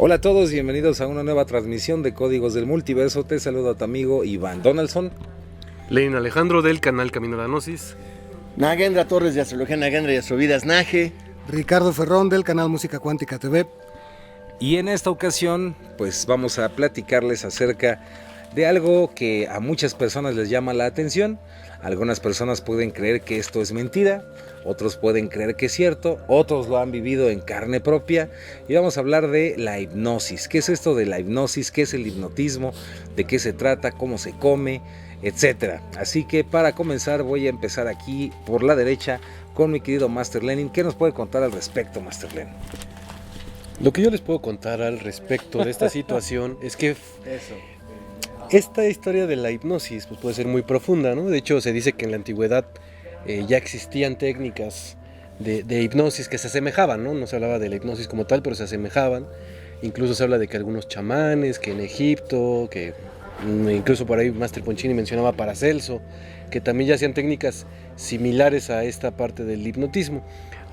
Hola a todos, bienvenidos a una nueva transmisión de Códigos del Multiverso. Te saludo a tu amigo Iván Donaldson. Lenin Alejandro del canal Camino a la Gnosis. Nagendra Torres de Astrología Nagendra y Astrovidas Naje. Ricardo Ferrón del canal Música Cuántica TV. Y en esta ocasión pues vamos a platicarles acerca de algo que a muchas personas les llama la atención. Algunas personas pueden creer que esto es mentira, otros pueden creer que es cierto, otros lo han vivido en carne propia. Y vamos a hablar de la hipnosis. ¿Qué es esto de la hipnosis? ¿Qué es el hipnotismo? ¿De qué se trata? ¿Cómo se come? Etcétera. Así que para comenzar voy a empezar aquí por la derecha con mi querido Master Lenin. ¿Qué nos puede contar al respecto, Master Lenin? Lo que yo les puedo contar al respecto de esta situación es que esta historia de la hipnosis pues puede ser muy profunda, ¿no? De hecho, se dice que en la antigüedad ya existían técnicas de hipnosis que se asemejaban, ¿no? No se hablaba de la hipnosis como tal, pero se asemejaban. Incluso se habla de que algunos chamanes, que en Egipto, que incluso por ahí Master Ponchini mencionaba Paracelso, que también ya hacían técnicas similares a esta parte del hipnotismo.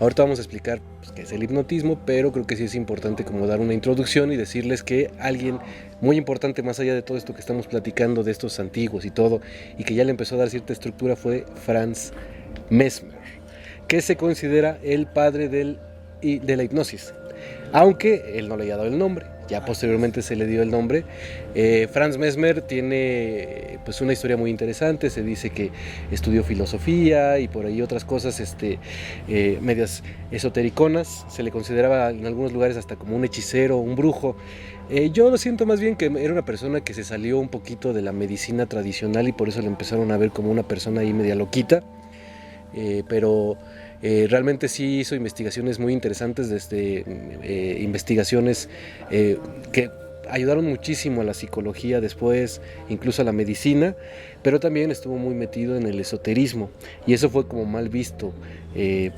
Ahorita vamos a explicar pues, qué es el hipnotismo, pero creo que sí es importante como dar una introducción y decirles que alguien muy importante, más allá de todo esto que estamos platicando de estos antiguos y todo, y que ya le empezó a dar cierta estructura, fue Franz Mesmer, que se considera el padre de la hipnosis, aunque él no le había dado el nombre. Ya posteriormente se le dio el nombre. Franz Mesmer tiene pues una historia muy interesante. Se dice que estudió filosofía y por ahí otras cosas medias esotericonas. Se le consideraba en algunos lugares hasta como un hechicero, un brujo. Yo lo siento más bien que era una persona que se salió un poquito de la medicina tradicional y por eso le empezaron a ver como una persona ahí media loquita. Pero realmente sí hizo investigaciones muy interesantes, desde investigaciones que ayudaron muchísimo a la psicología después, incluso a la medicina, pero también estuvo muy metido en el esoterismo y eso fue como mal visto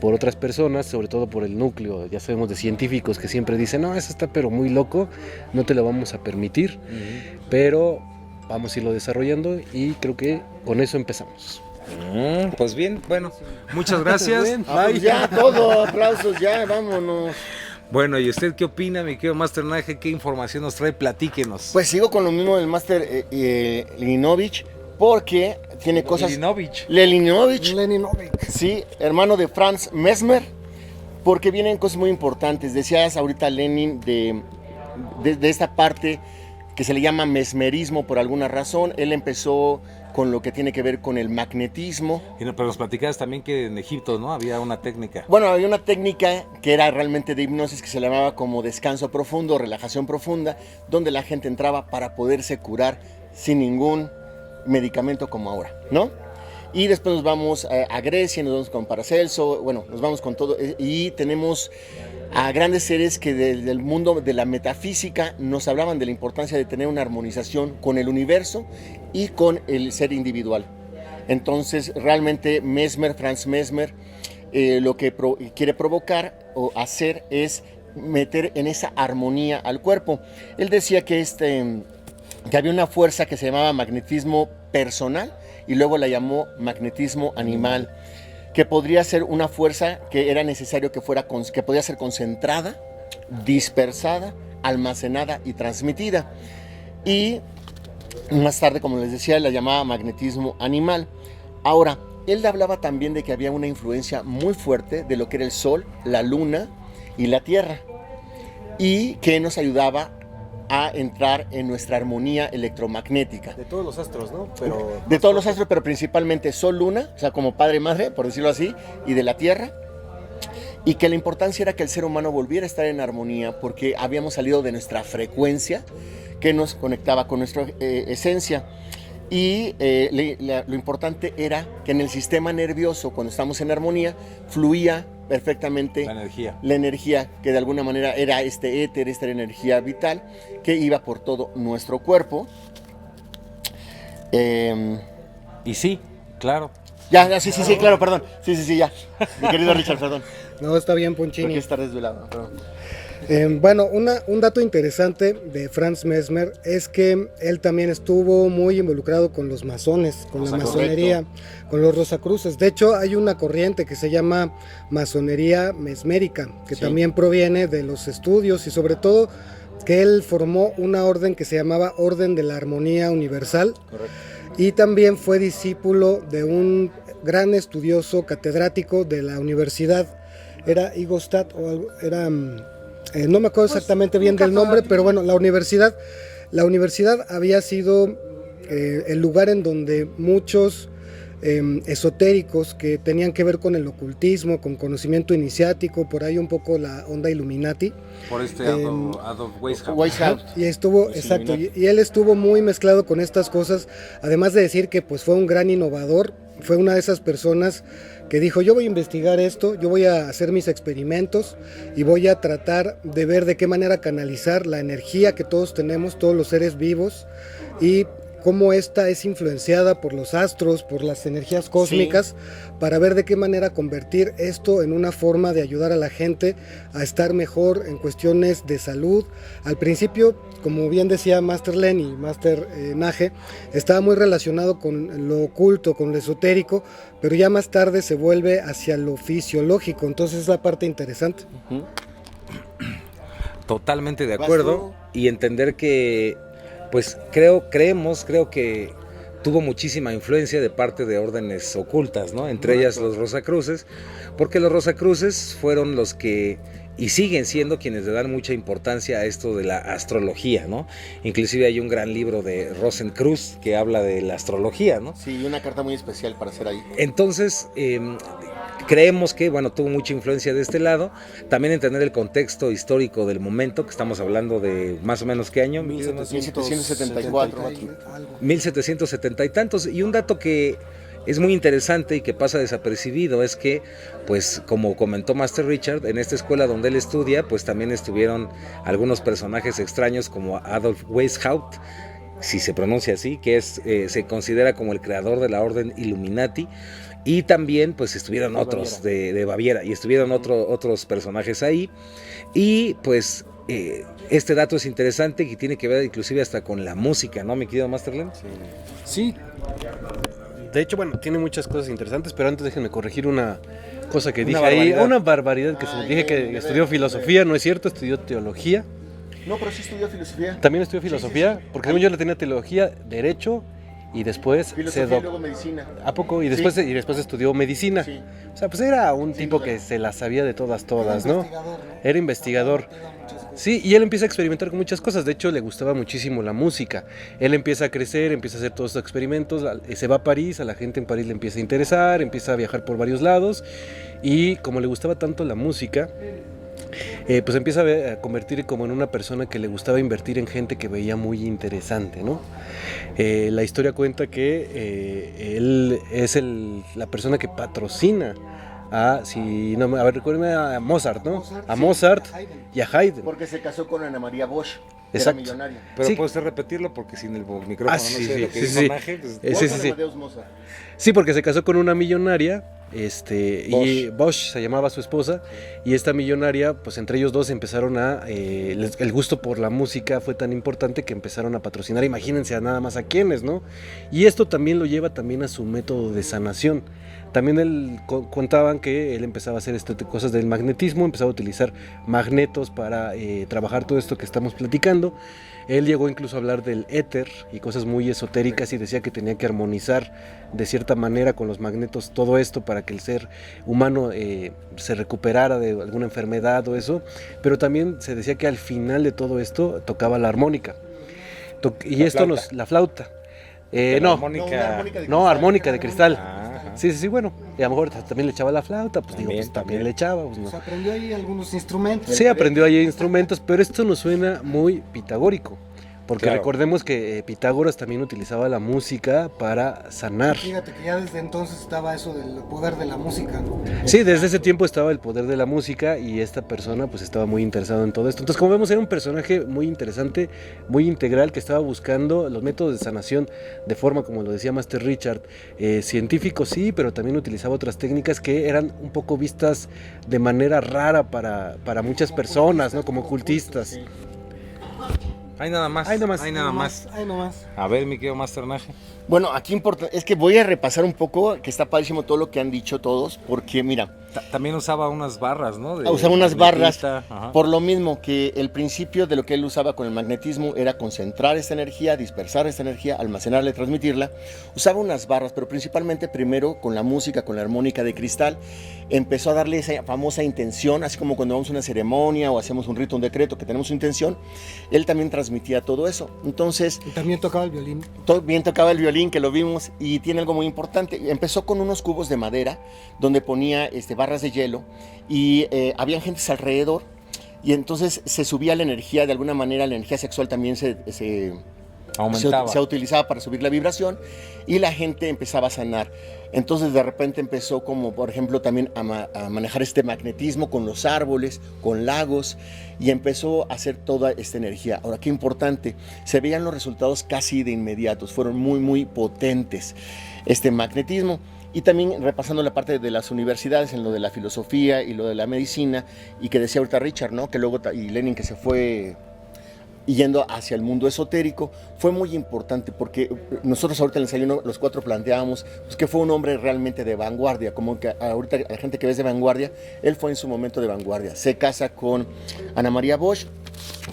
por otras personas, sobre todo por el núcleo, ya sabemos, de científicos que siempre dicen, no, eso está pero muy loco, no te lo vamos a permitir, pero vamos a irlo desarrollando y creo que con eso empezamos. Pues bien, bueno, muchas gracias. Pues ya, todo, aplausos, ya, vámonos. Bueno, ¿y usted qué opina, mi querido Master Naje? ¿Qué información nos trae? Platíquenos. Pues sigo con lo mismo del Master Leninovich, porque tiene cosas... Leninovich, sí, hermano de Franz Mesmer, porque vienen cosas muy importantes. Decías ahorita, Lenin, de esta parte que se le llama mesmerismo por alguna razón. Él empezó con lo que tiene que ver con el magnetismo. Pero nos platicabas también que en Egipto, ¿no? Había una técnica. Bueno, había una técnica que era realmente de hipnosis que se llamaba como descanso profundo, relajación profunda, donde la gente entraba para poderse curar sin ningún medicamento como ahora, ¿no? Y después nos vamos a Grecia, nos vamos con Paracelso, bueno, nos vamos con todo, y tenemos a grandes seres que del mundo de la metafísica nos hablaban de la importancia de tener una armonización con el universo y con el ser individual. Entonces, realmente Franz Mesmer, lo que quiere provocar o hacer es meter en esa armonía al cuerpo. Él decía que había una fuerza que se llamaba magnetismo personal y luego la llamó magnetismo animal, que podría ser una fuerza que era necesario que podía ser concentrada, dispersada, almacenada y transmitida. Y más tarde, como les decía, la llamaba magnetismo animal. Ahora, él hablaba también de que había una influencia muy fuerte de lo que era el Sol, la Luna y la Tierra, y que nos ayudaba a entrar en nuestra armonía electromagnética. De todos los astros, ¿no? De todos los astros, pero principalmente Sol, Luna, o sea, como padre y madre, por decirlo así, y de la Tierra. Y que la importancia era que el ser humano volviera a estar en armonía porque habíamos salido de nuestra frecuencia que nos conectaba con nuestra esencia. Y lo importante era que en el sistema nervioso, cuando estamos en armonía, fluía perfectamente la energía que de alguna manera era este éter, esta energía vital que iba por todo nuestro cuerpo. Y sí, claro. Sí, claro, perdón. Sí, ya. Mi querido Richard, perdón. No, está bien, Ponchini. Porque está desvelado, perdón. Bueno, un dato interesante de Franz Mesmer es que él también estuvo muy involucrado con los masones, con la masonería, con los Rosacruces. De hecho, hay una corriente que se llama masonería mesmérica, que también proviene de los estudios y sobre todo que él formó una orden que se llamaba Orden de la Armonía Universal. Correcto. Y también fue discípulo de un gran estudioso catedrático de la universidad, era Ingolstadt, o algo, era, no me acuerdo exactamente bien del nombre, pero bueno, la universidad había sido el lugar en donde muchos esotéricos que tenían que ver con el ocultismo, con conocimiento iniciático, por ahí un poco la onda Illuminati. Por Adolf Weishaupt. Y estuvo, exacto, y él estuvo muy mezclado con estas cosas, además de decir que pues fue un gran innovador, fue una de esas personas que dijo: yo voy a investigar esto, yo voy a hacer mis experimentos y voy a tratar de ver de qué manera canalizar la energía que todos tenemos, todos los seres vivos, y cómo esta es influenciada por los astros, por las energías cósmicas, para ver de qué manera convertir esto en una forma de ayudar a la gente a estar mejor en cuestiones de salud. Al principio, como bien decía Master Len y Master Nage, estaba muy relacionado con lo oculto, con lo esotérico, pero ya más tarde se vuelve hacia lo fisiológico, entonces es la parte interesante. Totalmente de acuerdo, y entender que pues creo que tuvo muchísima influencia de parte de órdenes ocultas, ¿no? Entre ellas los Rosacruces, porque los Rosacruces fueron los que, y siguen siendo, quienes le dan mucha importancia a esto de la astrología, ¿no? Inclusive hay un gran libro de Rosencruz que habla de la astrología, ¿no? Sí, una carta muy especial para hacer ahí. Entonces, creemos que, bueno, tuvo mucha influencia de este lado. También entender el contexto histórico del momento, que estamos hablando de más o menos, ¿qué año? 1774. 1770 y tantos. Y un dato que es muy interesante y que pasa desapercibido es que, pues, como comentó Master Richard, en esta escuela donde él estudia, pues también estuvieron algunos personajes extraños como Adolf Weishaupt, si se pronuncia así, que es se considera como el creador de la orden Illuminati. Y también pues estuvieron otros de Baviera, y estuvieron otros personajes ahí. Y pues este dato es interesante, que tiene que ver inclusive hasta con la música, ¿no, mi querido Masterland? Sí. De hecho, bueno, tiene muchas cosas interesantes, pero antes déjenme corregir una cosa que dije ahí. Una barbaridad que dije que estudió filosofía, no es cierto, estudió teología. No, pero sí estudió filosofía. También estudió filosofía, porque yo le tenía teología, derecho, y después filosofía y luego medicina. ¿A poco? Y después estudió medicina. Sí. O sea, pues era un tipo que se la sabía de todas, ¿no? Era investigador. Sí, y él empieza a experimentar con muchas cosas. De hecho, le gustaba muchísimo la música. Él empieza a crecer, empieza a hacer todos estos experimentos, se va a París, a la gente en París le empieza a interesar, empieza a viajar por varios lados, y como le gustaba tanto la música, pues empieza a convertir como en una persona que le gustaba invertir en gente que veía muy interesante, ¿no? La historia cuenta que él es la persona que patrocina recuérdame a Mozart, ¿no? A Mozart y a Haydn. Porque se casó con Ana María Bosch. Exacto. Era millonaria. Pero Sí. puedes repetirlo porque sin el micrófono no sé lo que sí, dijo sí. Naje, pues, Sí. Amadeus Mozart. Sí, porque se casó con una millonaria, y Bosch se llamaba su esposa, y esta millonaria, pues entre ellos dos empezaron el gusto por la música fue tan importante que empezaron a patrocinar, imagínense a nada más a quienes, ¿no? Y esto también lo lleva también a su método de sanación. También él contaban que él empezaba a hacer cosas del magnetismo, empezaba a utilizar magnetos para trabajar todo esto que estamos platicando. Él llegó incluso a hablar del éter y cosas muy esotéricas, y decía que tenía que armonizar de cierta manera con los magnetos todo esto para que el ser humano se recuperara de alguna enfermedad o eso. Pero también se decía que al final de todo esto tocaba la armónica. La flauta. Armónica de cristal. Sí, bueno, y a lo mejor también le echaba la flauta, pues también le echaba. Pues, no. Se aprendió ahí algunos instrumentos. Sí, aprendió ahí instrumentos, pero esto nos suena muy pitagórico, porque claro, recordemos que Pitágoras también utilizaba la música para sanar. Fíjate que ya desde entonces estaba eso del poder de la música, ¿no? Sí, desde ese tiempo estaba el poder de la música, y esta persona pues estaba muy interesado en todo esto. Entonces, como vemos, era un personaje muy interesante, muy integral, que estaba buscando los métodos de sanación de forma, como lo decía Master Richard, científico sí, pero también utilizaba otras técnicas que eran un poco vistas de manera rara para muchas personas, ¿no? Como ocultistas. Hay nada más. Hay nada más. Hay nada más. Ahí nomás. A ver, mi querido Masternaje. Bueno, aquí es que voy a repasar un poco, que está padrísimo todo lo que han dicho todos, porque mira, También usaba unas barras, ¿no? usaba unas barras, magnetita, ajá. por lo mismo que el principio de lo que él usaba con el magnetismo era concentrar esta energía, dispersar esta energía, almacenarla y transmitirla. Usaba unas barras, pero principalmente primero con la música, con la armónica de cristal, empezó a darle esa famosa intención, así como cuando vamos a una ceremonia o hacemos un rito, un decreto, que tenemos una intención, él también transmitía todo eso. Entonces, Y también tocaba el violín. bien tocaba el violín, que lo vimos, y tiene algo muy importante. Empezó con unos cubos de madera donde ponía barras de hielo y había gentes alrededor, y entonces se subía la energía, de alguna manera la energía sexual también Aumentaba. se utilizaba para subir la vibración, y la gente empezaba a sanar. Entonces de repente empezó, como por ejemplo también a manejar este magnetismo con los árboles, con lagos, y empezó a hacer toda esta energía. Ahora, qué importante, se veían los resultados casi de inmediatos, fueron muy muy potentes este magnetismo. Y también repasando la parte de las universidades, en lo de la filosofía y lo de la medicina, y que decía ahorita Richard, ¿no? Que luego, y Lenin, que se fue yendo hacia el mundo esotérico, fue muy importante, porque nosotros ahorita en el ensayo los cuatro planteábamos pues, que fue un hombre realmente de vanguardia, como que ahorita la gente que ves de vanguardia, él fue en su momento de vanguardia. Se casa con Ana María Bosch,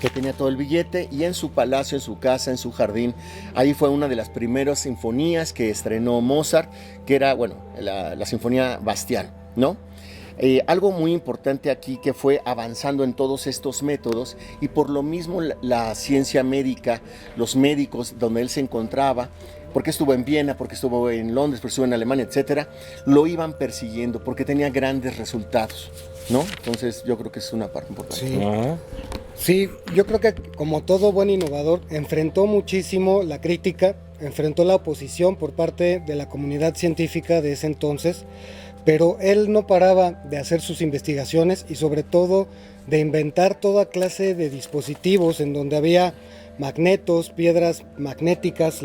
que tenía todo el billete, y en su palacio, en su casa, en su jardín, ahí fue una de las primeras sinfonías que estrenó Mozart, que era, bueno, la sinfonía Bastián, ¿no? Algo muy importante aquí, que fue avanzando en todos estos métodos, y por lo mismo la ciencia médica, los médicos donde él se encontraba, porque estuvo en Viena, porque estuvo en Londres, porque estuvo en Alemania, etcétera, lo iban persiguiendo porque tenía grandes resultados, ¿no? Entonces yo creo que es una parte importante. Sí. Ajá. Sí, yo creo que como todo buen innovador, enfrentó muchísimo la crítica, enfrentó la oposición por parte de la comunidad científica de ese entonces, pero él no paraba de hacer sus investigaciones y sobre todo de inventar toda clase de dispositivos en donde había magnetos, piedras magnéticas,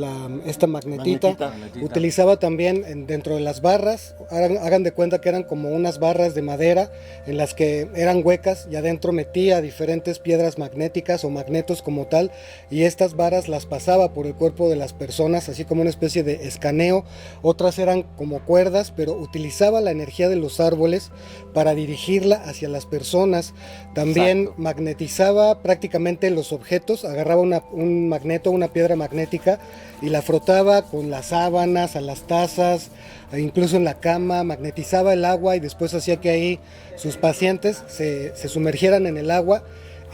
esta magnetita. Utilizaba también dentro de las barras, hagan de cuenta que eran como unas barras de madera en las que eran huecas, y adentro metía diferentes piedras magnéticas o magnetos como tal, y estas barras las pasaba por el cuerpo de las personas, así como una especie de escaneo. Otras eran como cuerdas, pero utilizaba la energía de los árboles para dirigirla hacia las personas. También Exacto. magnetizaba prácticamente los objetos, agarraba un magneto, una piedra magnética, y la frotaba con las sábanas, a las tazas, e incluso en la cama, magnetizaba el agua, y después hacía que ahí sus pacientes se sumergieran en el agua.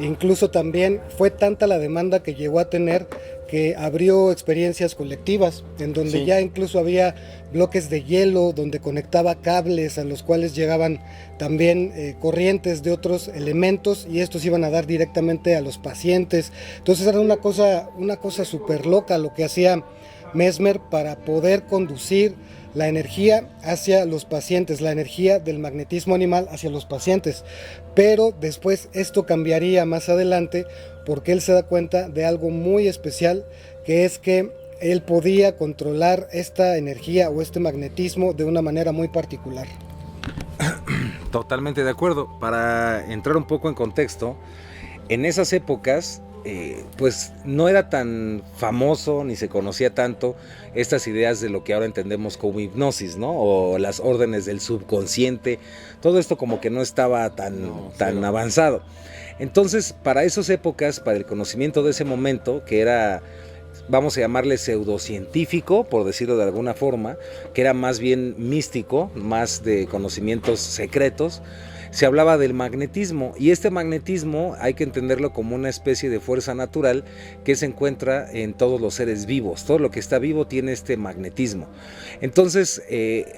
Incluso también fue tanta la demanda que llegó a tener que abrió experiencias colectivas, en donde Sí. ya incluso había bloques de hielo, donde conectaba cables a los cuales llegaban también corrientes de otros elementos, y estos iban a dar directamente a los pacientes. Entonces era una cosa súper loca lo que hacía Mesmer para poder conducir la energía hacia los pacientes, la energía del magnetismo animal hacia los pacientes. Pero después esto cambiaría más adelante, porque él se da cuenta de algo muy especial, que es que él podía controlar esta energía o este magnetismo de una manera muy particular. Totalmente de acuerdo. Para entrar un poco en contexto, en esas épocas, pues no era tan famoso ni se conocía tanto estas ideas de lo que ahora entendemos como hipnosis, ¿no? O las órdenes del subconsciente. Todo esto como que no estaba tan avanzado. Entonces, para esas épocas, para el conocimiento de ese momento, que era, vamos a llamarle pseudocientífico, por decirlo de alguna forma, que era más bien místico, más de conocimientos secretos, se hablaba del magnetismo, y este magnetismo hay que entenderlo como una especie de fuerza natural que se encuentra en todos los seres vivos. Todo lo que está vivo tiene este magnetismo. Entonces,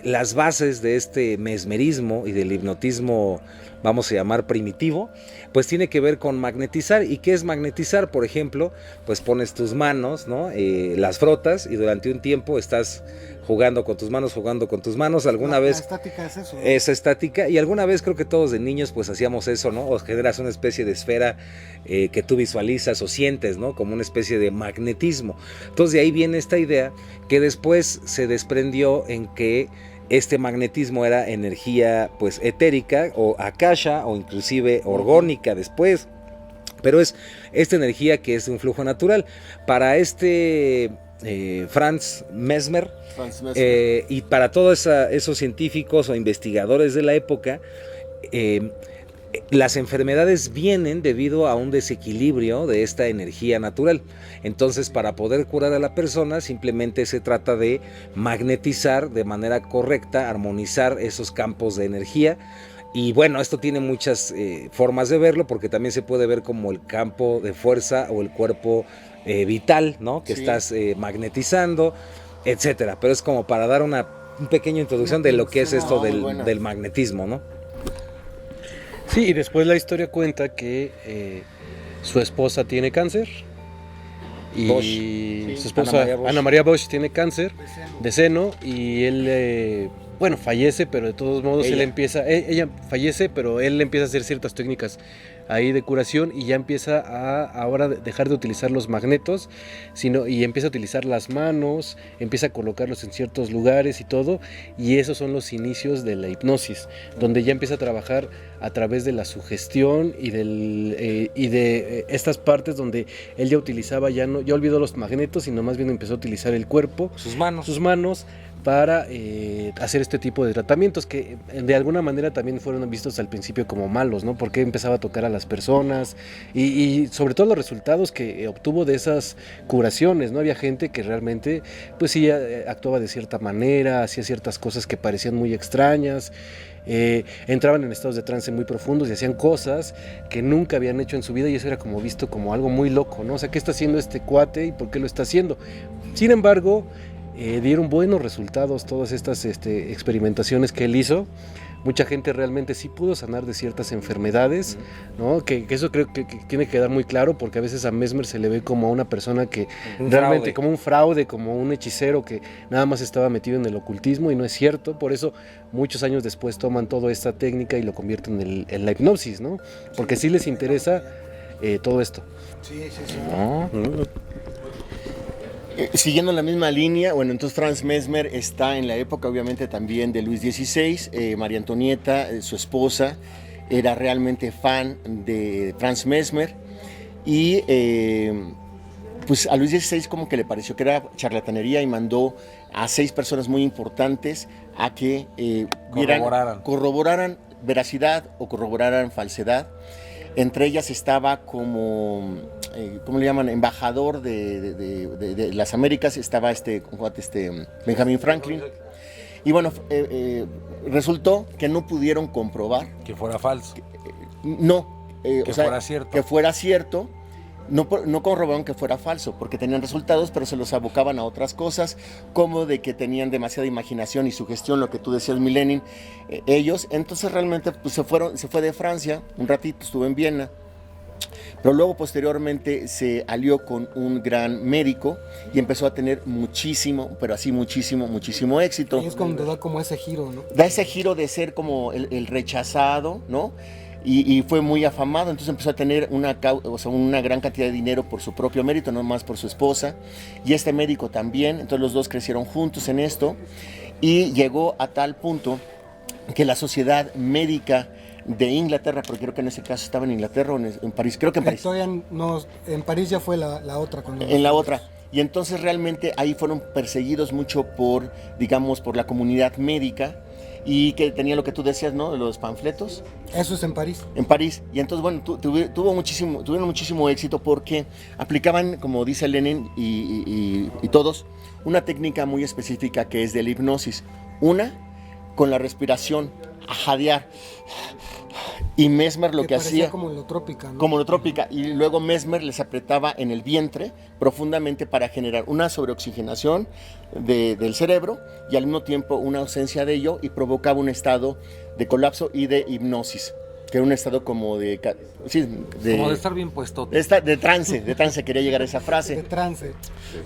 las bases de este mesmerismo y del hipnotismo, vamos a llamar primitivo, pues tiene que ver con magnetizar. ¿Y qué es magnetizar? Por ejemplo, pues pones tus manos, ¿no? Las frotas, y durante un tiempo estás jugando con tus manos, alguna vez... La estática es eso, ¿no? Esa estática, y alguna vez creo que todos de niños pues hacíamos eso, ¿no? O generas una especie de esfera que tú visualizas o sientes, ¿no? Como una especie de magnetismo. Entonces de ahí viene esta idea que después se desprendió en que este magnetismo era energía pues etérica o akasha o inclusive orgónica después. Pero es esta energía que es de un flujo natural. Para Franz Mesmer, y para todos esos científicos o investigadores de la época, las enfermedades vienen debido a un desequilibrio de esta energía natural. Entonces, para poder curar a la persona, simplemente se trata de magnetizar de manera correcta, armonizar esos campos de energía. Y bueno, esto tiene muchas formas de verlo, porque también se puede ver como el campo de fuerza o el cuerpo vital, ¿no? Que estás magnetizando, etcétera. Pero es como para dar una pequeña introducción de lo que es esto del magnetismo, ¿no? Sí, y después la historia cuenta que su esposa tiene cáncer. Y Bosch. su esposa Ana María Bosch tiene cáncer de seno, y él fallece, pero de todos modos ella fallece, pero él empieza a hacer ciertas técnicas ahí de curación, y ya empieza a ahora dejar de utilizar los magnetos, y empieza a utilizar las manos, empieza a colocarlos en ciertos lugares y todo, y esos son los inicios de la hipnosis, donde ya empieza a trabajar a través de la sugestión y de estas partes donde él ya utilizaba, ya olvidó los magnetos, sino más bien empezó a utilizar el cuerpo, sus manos para hacer este tipo de tratamientos que de alguna manera también fueron vistos al principio como malos, ¿no? Porque empezaba a tocar a las personas y sobre todo los resultados que obtuvo de esas curaciones, ¿no? Había gente que realmente pues sí actuaba de cierta manera, hacía ciertas cosas que parecían muy extrañas, entraban en estados de trance muy profundos y hacían cosas que nunca habían hecho en su vida, y eso era como visto como algo muy loco, ¿no? O sea, ¿qué está haciendo este cuate y por qué lo está haciendo? Sin embargo, dieron buenos resultados todas estas experimentaciones que él hizo. Mucha gente realmente sí pudo sanar de ciertas enfermedades, ¿no? Que eso creo que tiene que quedar muy claro, porque a veces a Mesmer se le ve como a una persona que realmente como un fraude, como un hechicero que nada más estaba metido en el ocultismo, y no es cierto. Por eso muchos años después toman toda esta técnica y lo convierten en la hipnosis, ¿no? Porque sí les interesa todo esto. Sí. ¿No? Siguiendo la misma línea, bueno, entonces Franz Mesmer está en la época obviamente también de Luis XVI, María Antonieta, su esposa, era realmente fan de Franz Mesmer, y pues a Luis XVI como que le pareció que era charlatanería, y mandó a 6 personas muy importantes a que corroboraran veracidad o corroboraran falsedad. Entre ellas estaba como, ¿cómo le llaman? Embajador de las Américas, estaba Benjamin Franklin. Y bueno, resultó que no pudieron comprobar. Que fuera falso. Que fuera cierto. No corroboraron que fuera falso, porque tenían resultados, pero se los abocaban a otras cosas, como de que tenían demasiada imaginación y sugestión, lo que tú decías, Milenin, ellos. Entonces realmente pues, se fue de Francia, un ratito estuvo en Viena, pero luego posteriormente se alió con un gran médico y empezó a tener muchísimo éxito. Y es cuando da como ese giro, ¿no? Da ese giro de ser como el rechazado, ¿no? Y fue muy afamado, entonces empezó a tener una gran cantidad de dinero por su propio mérito, no más por su esposa, y este médico también. Entonces los dos crecieron juntos en esto, y llegó a tal punto que la Sociedad Médica de Inglaterra, porque creo que en ese caso estaba en Inglaterra o en París, creo que en París. En París ya fue la otra. En la otra. Y entonces realmente ahí fueron perseguidos mucho por la comunidad médica, y que tenía lo que tú decías, ¿no? Los panfletos. Eso es en París. En París. Y entonces, bueno, tuvieron muchísimo éxito, porque aplicaban, como dice Lenin y todos, una técnica muy específica que es de la hipnosis. Una, con la respiración, a jadear. Y Mesmer lo que hacía como holotrópica, ¿no? Como holotrópica, y luego Mesmer les apretaba en el vientre profundamente para generar una sobreoxigenación del cerebro, y al mismo tiempo una ausencia de ello, y provocaba un estado de colapso y de hipnosis, que era un estado como de estar bien puesto. De trance, quería llegar a esa frase. De trance.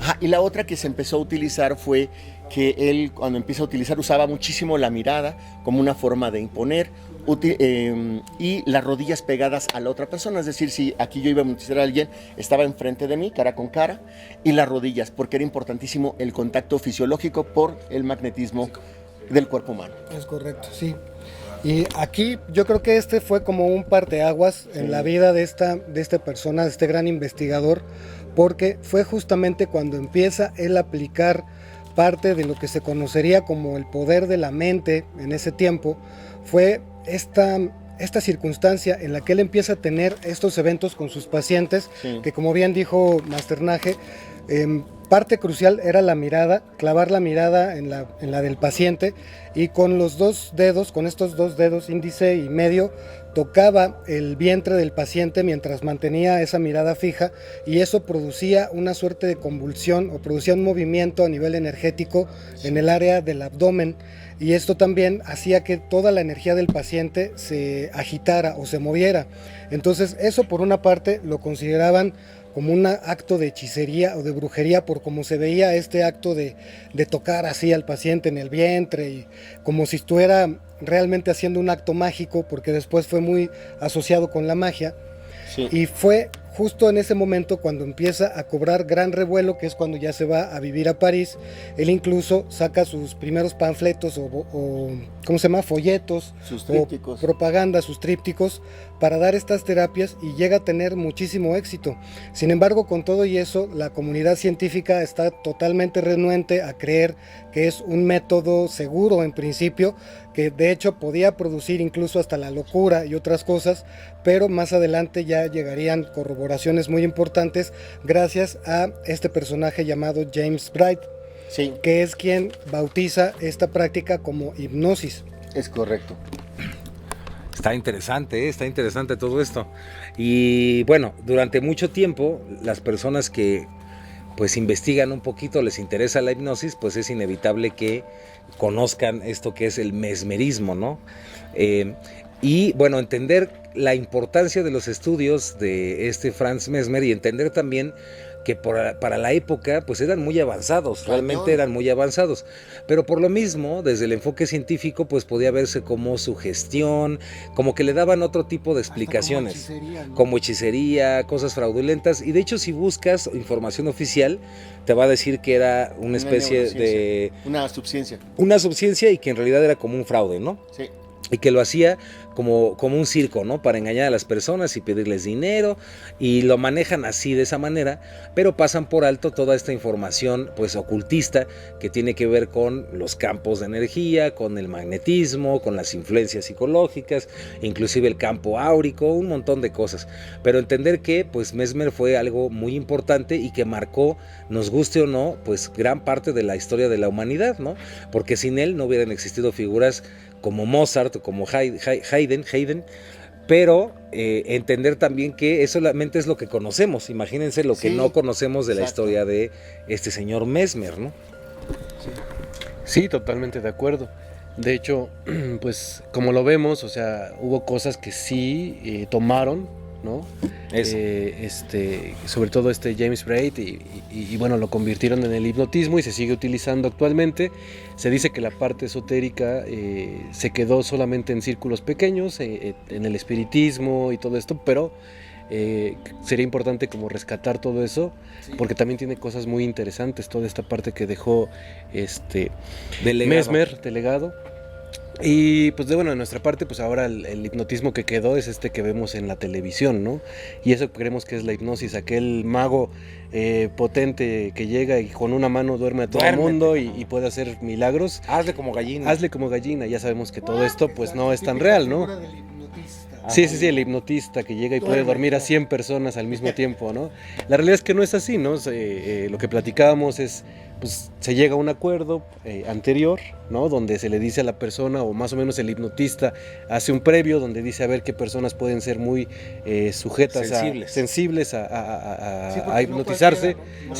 Ajá, y la otra que se empezó a utilizar fue que él, cuando empieza a utilizar, usaba muchísimo la mirada como una forma de imponer, y las rodillas pegadas a la otra persona. Es decir, si aquí yo iba a hipnotizar a alguien, estaba enfrente de mí, cara con cara, y las rodillas, porque era importantísimo el contacto fisiológico por el magnetismo del cuerpo humano. Es correcto, sí. Y aquí yo creo que este fue como un parteaguas en la vida de esta persona, de este gran investigador, porque fue justamente cuando empieza él a aplicar parte de lo que se conocería como el poder de la mente en ese tiempo. Fue esta circunstancia en la que él empieza a tener estos eventos con sus pacientes, sí, que como bien dijo Masternaje, parte crucial era la mirada, clavar la mirada en la del paciente, y con los dos dedos, con estos dos dedos, índice y medio, tocaba el vientre del paciente mientras mantenía esa mirada fija, y eso producía una suerte de convulsión o producía un movimiento a nivel energético en el área del abdomen, y esto también hacía que toda la energía del paciente se agitara o se moviera. Entonces eso por una parte lo consideraban como un acto de hechicería o de brujería, por cómo se veía este acto de tocar así al paciente en el vientre, y como si estuviera realmente haciendo un acto mágico, porque después fue muy asociado con la magia. Sí. Y fue justo en ese momento cuando empieza a cobrar gran revuelo, que es cuando ya se va a vivir a París. Él incluso saca sus primeros panfletos o ¿cómo se llama? Folletos, sus trípticos, o propaganda, sus trípticos, para dar estas terapias, y llega a tener muchísimo éxito. Sin embargo, con todo y eso, la comunidad científica está totalmente renuente a creer que es un método seguro en principio, que de hecho podía producir incluso hasta la locura y otras cosas, pero más adelante ya llegarían corroboraciones muy importantes gracias a este personaje llamado James Bright, sí, que es quien bautiza esta práctica como hipnosis. Es correcto. Está interesante todo esto. Y bueno, durante mucho tiempo las personas que pues investigan un poquito, les interesa la hipnosis, pues es inevitable que conozcan esto que es el mesmerismo, ¿no? Y bueno, entender la importancia de los estudios de este Franz Mesmer, y entender también que para la época pues eran muy avanzados, realmente eran muy avanzados, pero por lo mismo desde el enfoque científico pues podía verse como sugestión, como que le daban otro tipo de explicaciones, como hechicería, ¿no? Como hechicería, cosas fraudulentas, y de hecho si buscas información oficial te va a decir que era una especie de... Una subciencia, y que en realidad era como un fraude, ¿no? Sí. Y que lo hacía como un circo, ¿no? Para engañar a las personas y pedirles dinero, y lo manejan así, de esa manera, pero pasan por alto toda esta información pues ocultista que tiene que ver con los campos de energía, con el magnetismo, con las influencias psicológicas, inclusive el campo áurico, un montón de cosas. Pero entender que pues Mesmer fue algo muy importante y que marcó, nos guste o no, pues gran parte de la historia de la humanidad, ¿no? Porque sin él no hubieran existido figuras como Mozart o como Haydn, pero entender también que eso solamente es lo que conocemos. Imagínense lo que no conocemos de la historia de este señor Mesmer, ¿no? Sí, totalmente de acuerdo. De hecho, pues como lo vemos, o sea, hubo cosas que sí tomaron, ¿no? Sobre todo James Braid y bueno, lo convirtieron en el hipnotismo y se sigue utilizando actualmente. Se dice que la parte esotérica se quedó solamente en círculos pequeños, en el espiritismo y todo esto, pero sería importante como rescatar todo eso, sí, porque también tiene cosas muy interesantes, toda esta parte que dejó Mesmer, delegado. Y pues de nuestra parte, pues ahora el hipnotismo que quedó es que vemos en la televisión, ¿no? Y eso creemos que es la hipnosis, aquel mago potente que llega y con una mano duerme a todo el mundo y puede hacer milagros. Hazle como gallina. Ya sabemos que todo esto pues no es tan real, ¿no? Sí, el hipnotista que llega y puede dormir a 100 personas al mismo tiempo, ¿no? La realidad es que no es así, ¿no? Lo que platicábamos es, pues se llega a un acuerdo anterior, ¿no? Donde se le dice a la persona, o más o menos el hipnotista hace un previo donde dice a ver qué personas pueden ser muy sujetas, sensibles a hipnotizarse,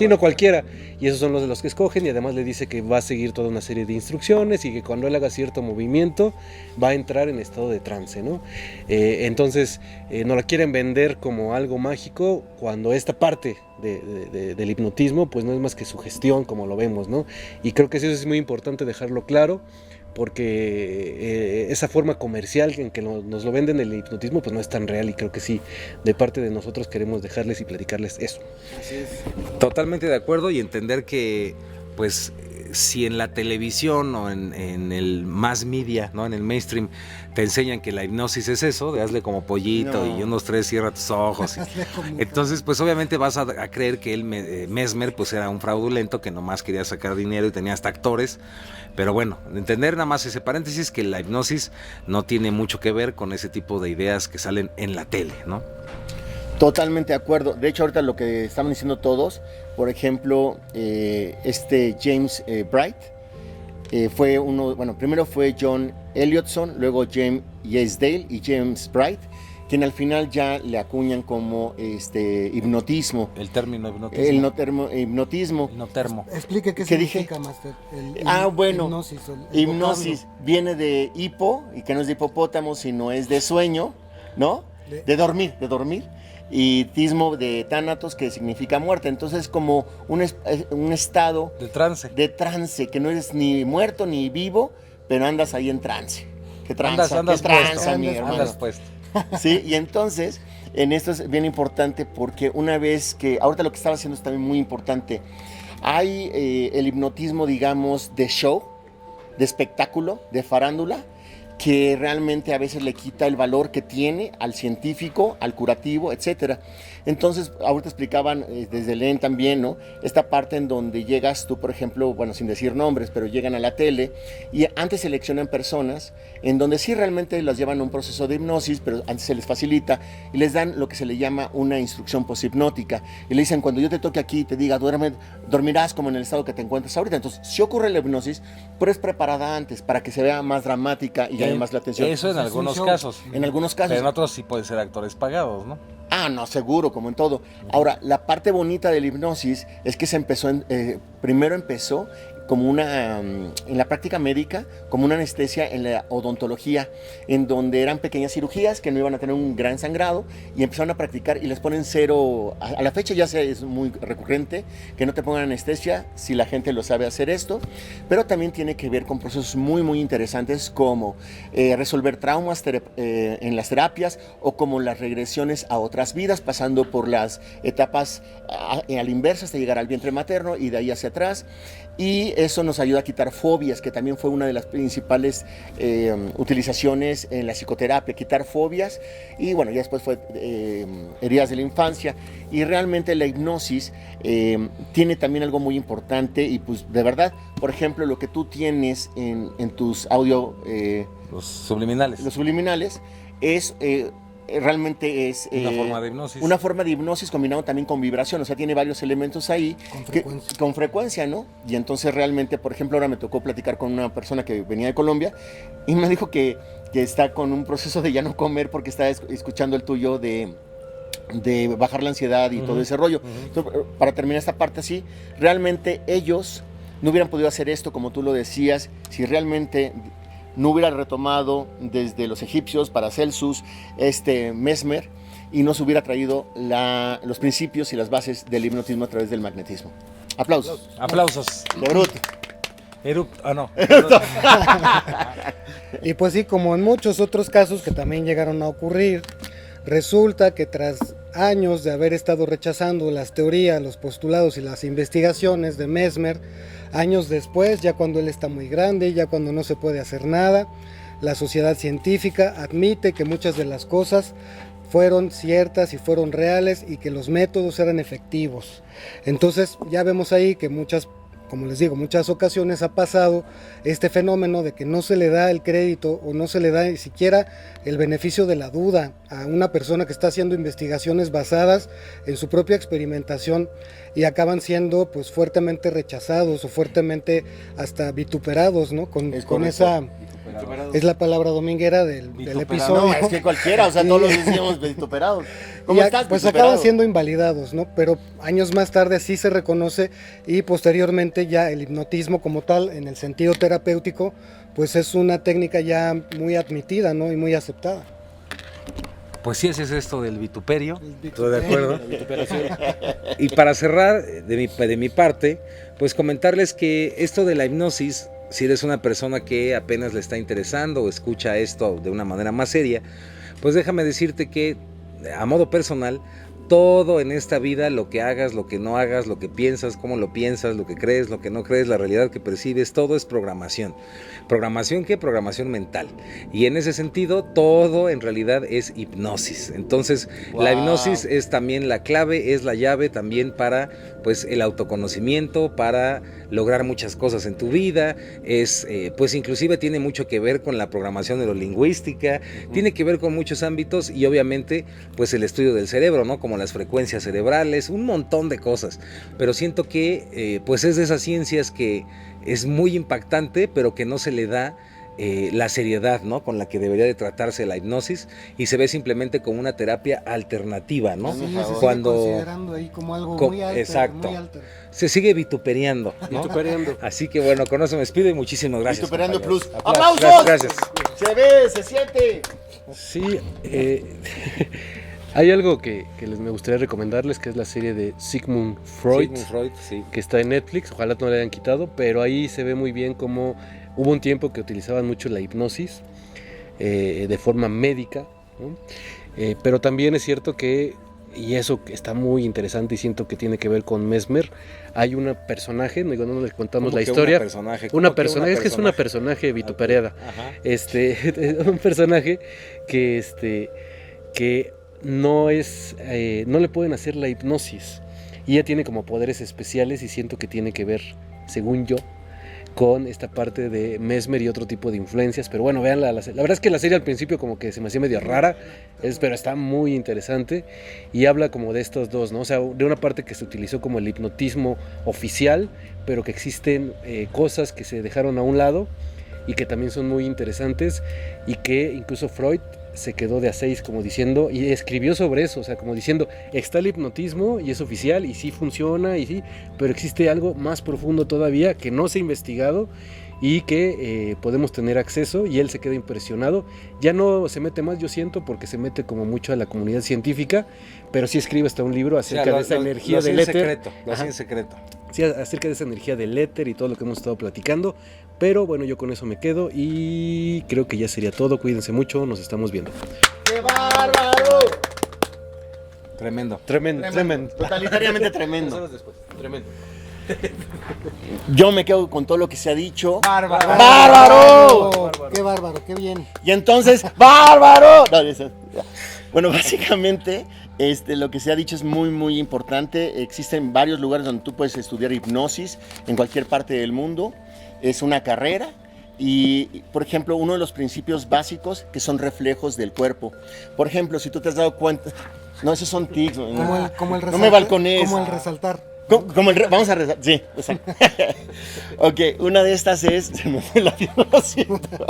no cualquiera. Y esos son los que escogen, y además le dice que va a seguir toda una serie de instrucciones y que cuando él haga cierto movimiento va a entrar en estado de trance, ¿no? Entonces no la quieren vender como algo mágico, cuando esta parte del hipnotismo pues no es más que sugestión, como lo vemos, ¿no? Y creo que eso es muy importante dejarlo claro, porque esa forma comercial en que nos lo venden el hipnotismo pues no es tan real, y creo que sí, de parte de nosotros queremos dejarles y platicarles eso. Así es. Totalmente de acuerdo, y entender que pues si en la televisión o en el mass media, ¿no? En el mainstream, te enseñan que la hipnosis es eso, de hazle como pollito y unos 3 cierra tus ojos. Entonces, pues obviamente vas a creer que Mesmer pues era un fraudulento que nomás quería sacar dinero y tenía hasta actores. Pero bueno, entender nada más ese paréntesis, que la hipnosis no tiene mucho que ver con ese tipo de ideas que salen en la tele, ¿no? Totalmente de acuerdo. De hecho, ahorita lo que estaban diciendo todos, por ejemplo, James Bright, fue uno, bueno, primero fue John Elliotson, luego James Dale y James Bright, quien al final ya le acuñan como hipnotismo. El término hipnotismo. Hipnotismo. Hipnotermo. Explique qué significa, Master. Bueno, hipnosis viene de hipo, y que no es de hipopótamo, sino es de sueño, ¿no? De dormir. Y tismo de tánatos, que significa muerte. Entonces, como un estado de trance, que no eres ni muerto ni vivo, pero andas ahí en trance. ¿Qué tranza? Andas mi hermano. Andas puesto. Sí, y entonces, en esto es bien importante, porque una vez que, ahorita lo que estaba haciendo es también muy importante, hay el hipnotismo, digamos, de show, de espectáculo, de farándula, que realmente a veces le quita el valor que tiene al científico, al curativo, etcétera. Entonces, ahorita explicaban desde Len también, ¿no? Esta parte en donde llegas tú, por ejemplo, bueno, sin decir nombres, pero llegan a la tele y antes seleccionan personas en donde sí realmente las llevan a un proceso de hipnosis, pero antes se les facilita y les dan lo que se le llama una instrucción poshipnótica. Y le dicen, cuando yo te toque aquí y te diga, dormirás como en el estado que te encuentras ahorita. Entonces, si ocurre la hipnosis, pero es preparada antes para que se vea más dramática y llame más la atención. Eso en algunos casos. En algunos casos. Pero en otros sí pueden ser actores pagados, ¿no? Ah, no, seguro, como en todo. Ahora, la parte bonita de la hipnosis es que primero empezó como en la práctica médica, como una anestesia en la odontología, en donde eran pequeñas cirugías que no iban a tener un gran sangrado, y empezaron a practicar y les ponen cero. A la fecha ya es muy recurrente que no te pongan anestesia si la gente lo sabe hacer esto, pero también tiene que ver con procesos muy, muy interesantes como resolver traumas en las terapias, o como las regresiones a otras vidas, pasando por las etapas a la inversa hasta llegar al vientre materno y de ahí hacia atrás. Y eso nos ayuda a quitar fobias, que también fue una de las principales utilizaciones en la psicoterapia, quitar fobias. Y bueno, ya después fue heridas de la infancia. Y realmente la hipnosis tiene también algo muy importante, y pues de verdad, por ejemplo, lo que tú tienes en tus audio... los subliminales. Los subliminales es... realmente es una forma de hipnosis combinado también con vibración, o sea, tiene varios elementos ahí con frecuencia, ¿no? Y entonces realmente, por ejemplo, ahora me tocó platicar con una persona que venía de Colombia y me dijo que está con un proceso de ya no comer porque está escuchando el tuyo de bajar la ansiedad y todo ese rollo. Entonces, para terminar esta parte así, realmente ellos no hubieran podido hacer esto, como tú lo decías, si realmente no hubiera retomado desde los egipcios, Paracelsus, Mesmer, y no se hubiera traído los principios y las bases del hipnotismo a través del magnetismo. Aplausos. Aplausos. De bruto. No. Y pues sí, como en muchos otros casos que también llegaron a ocurrir, resulta que tras años de haber estado rechazando las teorías, los postulados y las investigaciones de Mesmer, años después, ya cuando él está muy grande, ya cuando no se puede hacer nada, la sociedad científica admite que muchas de las cosas fueron ciertas y fueron reales y que los métodos eran efectivos. Entonces ya vemos ahí que como les digo, muchas ocasiones ha pasado este fenómeno de que no se le da el crédito o no se le da ni siquiera el beneficio de la duda a una persona que está haciendo investigaciones basadas en su propia experimentación, y acaban siendo pues fuertemente rechazados o fuertemente hasta vituperados, ¿no? Con esa... Es la palabra dominguera del episodio. No, es que cualquiera, o sea, todos los decíamos vituperados. ¿Cómo estás? Pues acaban siendo invalidados, ¿no? Pero años más tarde sí se reconoce, y posteriormente ya el hipnotismo como tal, en el sentido terapéutico, pues es una técnica ya muy admitida, ¿no? Y muy aceptada. Pues sí, ese es esto del vituperio. Estoy de acuerdo. Y para cerrar, de mi parte, pues comentarles que esto de la hipnosis, si eres una persona que apenas le está interesando o escucha esto de una manera más seria, pues déjame decirte que a modo personal, todo en esta vida, lo que hagas, lo que no hagas, lo que piensas, cómo lo piensas, lo que crees, lo que no crees, la realidad que percibes, todo es programación. ¿Programación qué? Programación mental. Y en ese sentido, todo en realidad es hipnosis. Entonces, la hipnosis es también la clave, es la llave también para pues el autoconocimiento, para lograr muchas cosas en tu vida. Es pues inclusive tiene mucho que ver con la programación neurolingüística, tiene que ver con muchos ámbitos y obviamente pues el estudio del cerebro, ¿no? Como las frecuencias cerebrales, un montón de cosas. Pero siento que pues es de esas ciencias que es muy impactante, pero que no se le da la seriedad, ¿no? Con la que debería de tratarse la hipnosis, y se ve simplemente como una terapia alternativa, ¿no? Sí, se sigue considerando ahí como algo muy alto. Exacto. Muy alto. Se sigue vituperiando, ¿no? Vituperiando. Así que bueno, con eso me despido y muchísimas gracias. Vituperando compañeros. Plus. ¡Aplausos! Gracias. Se ve, se siente. Sí, hay algo que me gustaría recomendarles, que es la serie de Sigmund Freud, Sigmund Freud, sí. que está en Netflix, ojalá no la hayan quitado, pero ahí se ve muy bien cómo hubo un tiempo que utilizaban mucho la hipnosis de forma médica, ¿no? Pero también es cierto que, y eso está muy interesante y siento que tiene que ver con Mesmer, hay una personaje, no le contamos la historia. Una personaje, es que es una personaje vituperada. Ajá. Un personaje que no es, no le pueden hacer la hipnosis, y ella tiene como poderes especiales, y siento que tiene que ver, según yo, con esta parte de Mesmer y otro tipo de influencias. Pero bueno, vean la verdad es que la serie al principio como que se me hacía medio rara, pero está muy interesante y habla como de estos dos, ¿no? O sea, de una parte que se utilizó como el hipnotismo oficial, pero que existen cosas que se dejaron a un lado y que también son muy interesantes, y que incluso Freud se quedó de a 6 como diciendo, y escribió sobre eso, o sea, como diciendo, está el hipnotismo y es oficial y sí funciona y sí, pero existe algo más profundo todavía que no se ha investigado y que podemos tener acceso, y él se queda impresionado. Ya no se mete más, yo siento, porque se mete como mucho a la comunidad científica, pero sí escribe hasta un libro acerca de esa energía del éter. Lo hacía en secreto. Sí, acerca de esa energía del éter y todo lo que hemos estado platicando. Pero bueno, yo con eso me quedo y creo que ya sería todo. Cuídense mucho, nos estamos viendo. ¡Qué bárbaro! Tremendo. Tremendo. Totalitariamente tremendo. Después. Tremendo. Yo me quedo con todo lo que se ha dicho. ¡Bárbaro! ¡Bárbaro! ¡Qué bárbaro! ¡Qué bien! Y entonces, ¡bárbaro! No, bueno, básicamente, lo que se ha dicho es muy, muy importante. Existen varios lugares donde tú puedes estudiar hipnosis en cualquier parte del mundo. Es una carrera y, por ejemplo, uno de los principios básicos que son reflejos del cuerpo. Por ejemplo, si tú te has dado cuenta... No, esos son tics. Como el resaltar. No me balcones. Como el resaltar. Vamos a resaltar. Sí, exacto. Ok, una de estas es... Se me fue la vida, lo siento.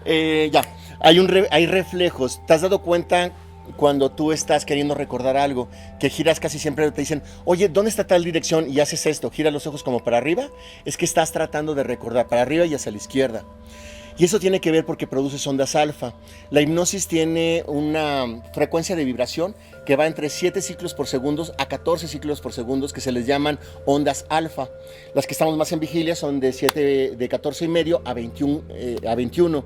Ya, hay reflejos. ¿Te has dado cuenta cuando tú estás queriendo recordar algo, que giras casi siempre, te dicen, oye, ¿dónde está tal dirección? Y haces esto, gira los ojos como para arriba? Es que estás tratando de recordar para arriba y hacia la izquierda. Y eso tiene que ver porque produces ondas alfa. La hipnosis tiene una frecuencia de vibración que va entre 7 ciclos por segundo a 14 ciclos por segundo, que se les llaman ondas alfa. Las que estamos más en vigilia son de 14 y medio a 21.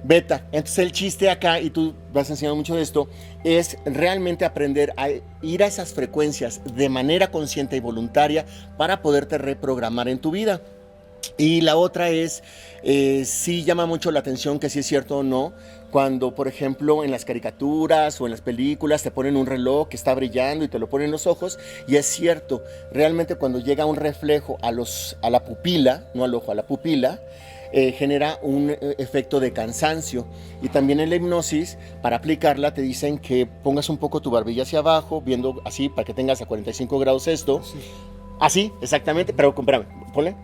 Beta. Entonces el chiste acá, y tú vas enseñando mucho de esto, es realmente aprender a ir a esas frecuencias de manera consciente y voluntaria para poderte reprogramar en tu vida. Y la otra es, sí llama mucho la atención, que sí es cierto o no, cuando, por ejemplo, en las caricaturas o en las películas te ponen un reloj que está brillando y te lo ponen en los ojos, y es cierto, realmente cuando llega un reflejo a la pupila, no al ojo, a la pupila, genera un efecto de cansancio. Y también en la hipnosis, para aplicarla, te dicen que pongas un poco tu barbilla hacia abajo, viendo así, para que tengas a 45 grados esto. Sí. Así, exactamente, pero espérame, ponle.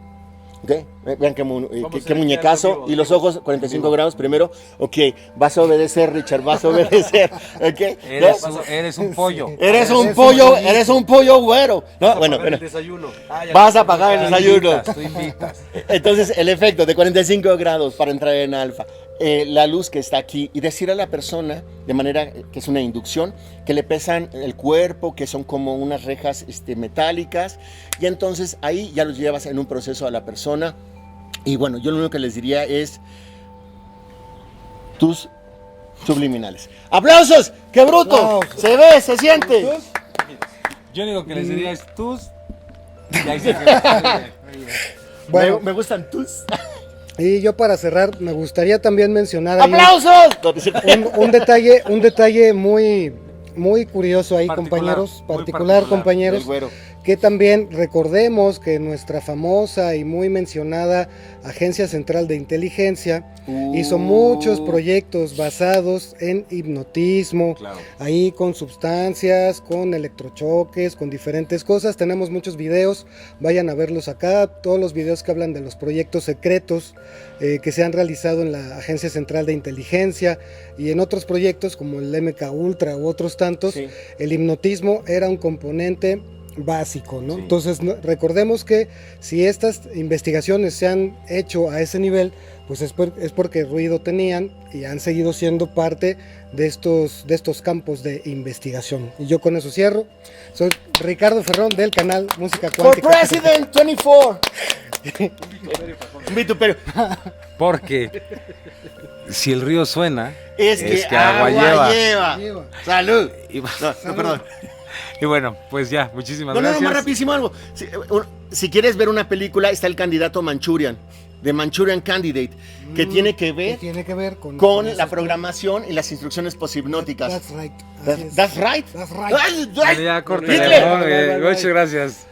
Okay. Vean qué muñecazo, y los ojos 45 grados primero. Ok, vas a obedecer, Richard, vas a obedecer. Okay. Eres un pollo. Eres un pollo güero. No, bueno, el desayuno. Vas a pagar el desayuno. Tú invitas. Entonces, el efecto de 45 grados para entrar en alfa. La luz que está aquí, y decir a la persona, de manera que es una inducción, que le pesan el cuerpo, que son como unas rejas metálicas, y entonces ahí ya los llevas en un proceso a la persona. Y bueno, yo lo único que les diría es tus subliminales. ¡Aplausos! ¡Qué bruto! ¡Se ve, se siente! Yo digo que les diría es tus. Y ahí se queda. Bueno, Me gustan tus. y yo para cerrar me gustaría también mencionar ahí ¡Aplausos! No, no es cierto. un detalle muy, muy curioso ahí, Particular, compañeros, muy particular, El compañeros, güero. que también recordemos que nuestra famosa y muy mencionada Agencia Central de Inteligencia hizo muchos proyectos basados en hipnotismo, Claro. ahí con sustancias, con electrochoques, con diferentes cosas. Tenemos muchos videos, vayan a verlos acá, todos los videos que hablan de los proyectos secretos que se han realizado en la Agencia Central de Inteligencia y en otros proyectos como el MK Ultra u otros tantos. Sí. El hipnotismo era un componente básico, ¿no? Sí. Entonces recordemos que si estas investigaciones se han hecho a ese nivel, pues es porque ruido tenían y han seguido siendo parte de estos campos de investigación. Y yo con eso cierro. Soy Ricardo Ferrón del canal Música For Cuántica. President 24. Un vituperio. Porque si el río suena, Es que agua lleva. Lleva. Salud. Y, No, perdón. y bueno, pues ya, muchísimas No, gracias. más rapidísimo algo. Si quieres ver una película, está El Candidato Manchurian, de Manchurian Candidate, que tiene que ¿Qué ver tiene que ver con con esos- la programación y las instrucciones poshipnóticas. That's right. Así es. That's right. That's right. That's right. Ya, córtale, Hitler. ¿no? Bye, bye, bye. Muchas gracias.